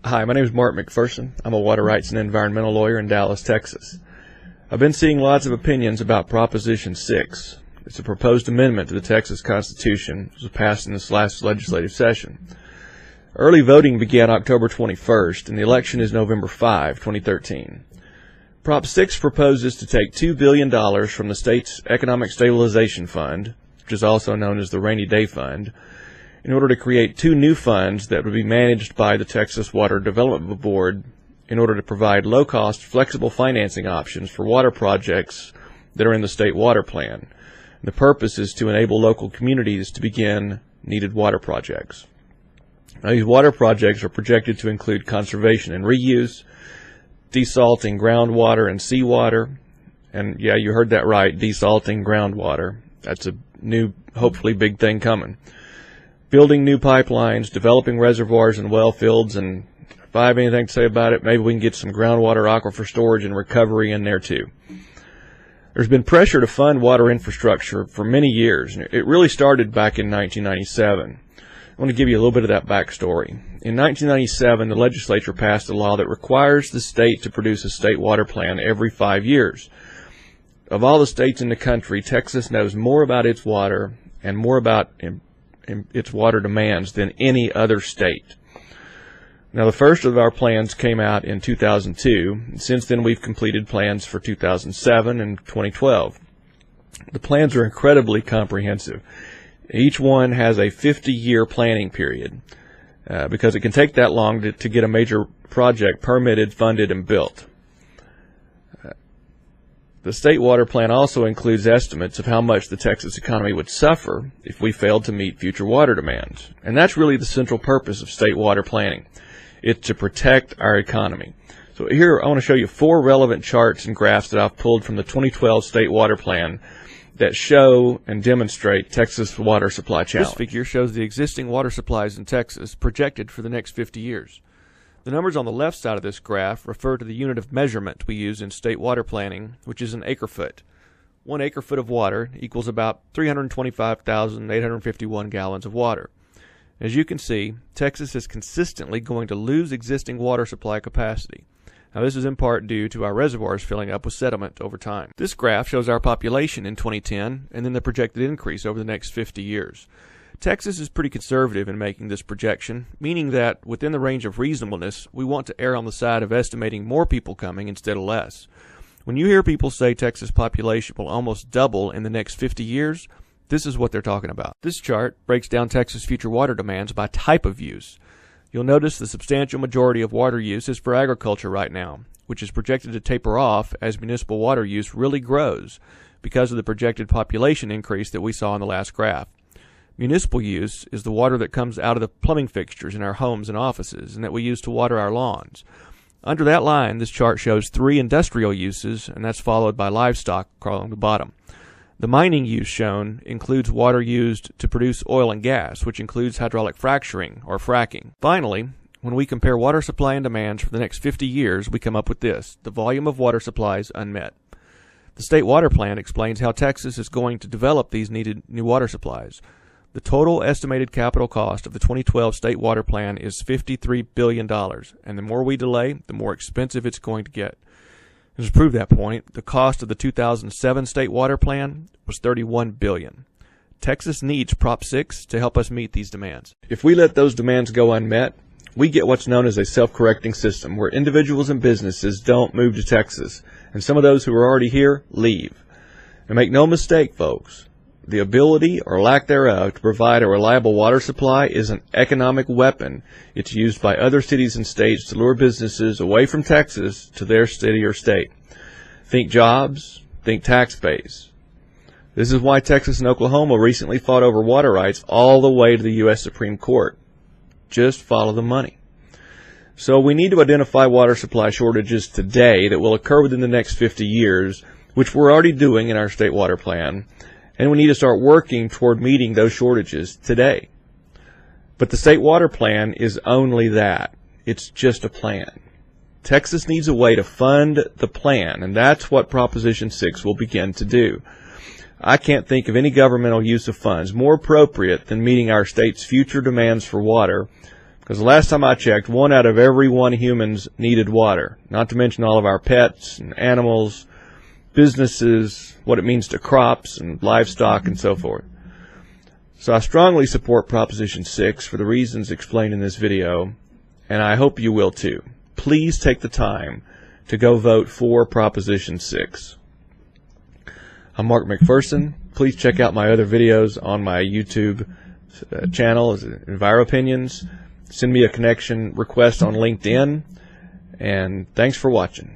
Hi, my name is Mark McPherson. I'm a water rights and environmental lawyer in Dallas, Texas. I've been seeing lots of opinions about Proposition 6. It's a proposed amendment to the Texas Constitution that was passed in this last legislative session. Early voting began October 21st, and the election is November 5, 2013. Prop 6 proposes to take $2 billion from the state's Economic Stabilization Fund, which is also known as the Rainy Day Fund, in order to create two new funds that would be managed by the Texas Water Development Board in order to provide low-cost, flexible financing options for water projects that are in the state water plan. And the purpose is to enable local communities to begin needed water projects. Now, these water projects are projected to include conservation and reuse, desalting groundwater and seawater, and yeah, you heard that right, desalting groundwater. That's a new, hopefully big thing coming. Building new pipelines, developing reservoirs and well fields, and if I have anything to say about it, maybe we can get some groundwater aquifer storage and recovery in there too. There's been pressure to fund water infrastructure for many years. It really started back in 1997. I want to give you a little bit of that backstory. In 1997, the legislature passed a law that requires the state to produce a state water plan every 5 years. Of all the states in the country, Texas knows more about its water and more about its water demands than any other state. Now, the first of our plans came out in 2002. And since then, we've completed plans for 2007 and 2012. The plans are incredibly comprehensive. Each one has a 50-year planning period because it can take that long to get a major project permitted, funded, and built. The state water plan also includes estimates of how much the Texas economy would suffer if we failed to meet future water demands. And that's really the central purpose of state water planning. It's to protect our economy. So here I want to show you 4 relevant charts and graphs that I've pulled from the 2012 state water plan that show and demonstrate Texas water supply challenge. This figure shows the existing water supplies in Texas projected for the next 50 years. The numbers on the left side of this graph refer to the unit of measurement we use in state water planning, which is an acre-foot. 1 acre-foot of water equals about 325,851 gallons of water. As you can see, Texas is consistently going to lose existing water supply capacity. Now, this is in part due to our reservoirs filling up with sediment over time. This graph shows our population in 2010 and then the projected increase over the next 50 years. Texas is pretty conservative in making this projection, meaning that within the range of reasonableness, we want to err on the side of estimating more people coming instead of less. When you hear people say Texas population will almost double in the next 50 years, this is what they're talking about. This chart breaks down Texas future water demands by type of use. You'll notice the substantial majority of water use is for agriculture right now, which is projected to taper off as municipal water use really grows because of the projected population increase that we saw in the last graph. Municipal use is the water that comes out of the plumbing fixtures in our homes and offices and that we use to water our lawns. Under that line, this chart shows 3 industrial uses, and that's followed by livestock along the bottom. The mining use shown includes water used to produce oil and gas, which includes hydraulic fracturing or fracking. Finally, when we compare water supply and demands for the next 50 years, we come up with this: the volume of water supplies unmet. The state water plan explains how Texas is going to develop these needed new water supplies. The total estimated capital cost of the 2012 state water plan is $53 billion, and the more we delay, the more expensive it's going to get. And to prove that point, the cost of the 2007 state water plan was $31 billion. Texas needs Prop 6 to help us meet these demands. If we let those demands go unmet, we get what's known as a self-correcting system, where individuals and businesses don't move to Texas, and some of those who are already here leave. And make no mistake, folks, the ability or lack thereof to provide a reliable water supply is an economic weapon. It's used by other cities and states to lure businesses away from Texas to their city or state. Think jobs, think tax base. This is why Texas and Oklahoma recently fought over water rights all the way to the U.S. Supreme Court. Just follow the money. So we need to identify water supply shortages today that will occur within the next 50 years, which we're already doing in our state water plan. And we need to start working toward meeting those shortages today. But the state water plan is only that. It's just a plan. Texas needs a way to fund the plan, and that's what Proposition 6 will begin to do. I can't think of any governmental use of funds more appropriate than meeting our state's future demands for water, Because the last time I checked, 1 out of every 1 humans needed water, not to mention all of our pets and animals, businesses, what it means to crops and livestock and so forth. So I strongly support Proposition 6 for the reasons explained in this video, and I hope you will too. Please take the time to go vote for Proposition 6. I'm Mark McPherson. Please check out my other videos on my YouTube channel, EnviroOpinions. Send me a connection request on LinkedIn, and thanks for watching.